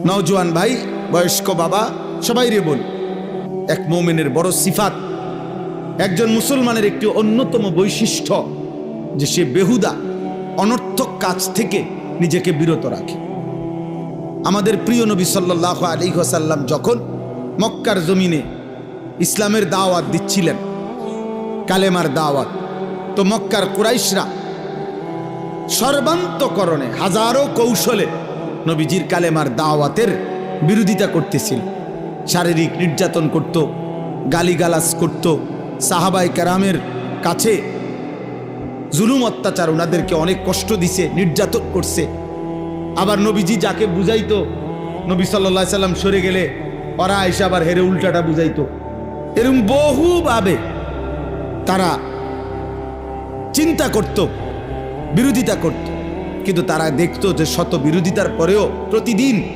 নওজোয়ান ভাই, বয়স্ক বাবা, সবাই রে বল, এক মুমিনের বড় সিফাত, একজন মুসলমানের একটি অন্যতম বৈশিষ্ট্য যে সে বেহুদা অনর্থক কাজ থেকে নিজেকে বিরত রাখে। আমাদের প্রিয় নবী সাল্লাল্লাহু আলাইহি ওয়াসাল্লাম যখন মক্কার জমিনে ইসলামের দাওয়াত দিচ্ছিলেন, কালেমার দাওয়াত, তো মক্কার কুরাইশরা সর্বান্তকরণে হাজারো কৌশলে নবীজির কালেমার দাওয়াতের বিরোধিতা করতেছিল। শারীরিক নির্যাতন করত, গালিগালাজ করত, সাহাবায়ে কেরামের কাছে জুলুম অত্যাচার, ওনাদেরকে অনেক কষ্ট দিছে, নির্যাতন করছে। আবার নবীজি যাকে বুঝাইতো, নবী সাল্লাল্লাহু আলাইহি সাল্লাম সরে গেলে ওরা আয়েশা আবার হেরে উল্টাটা বুঝাইতো। এরকম বহুভাবে তারা চিন্তা করত, বিরোধিতা করত, কিন্তু তারা দেখতো যে শত বিরোধিতার পরেও প্রতিদিন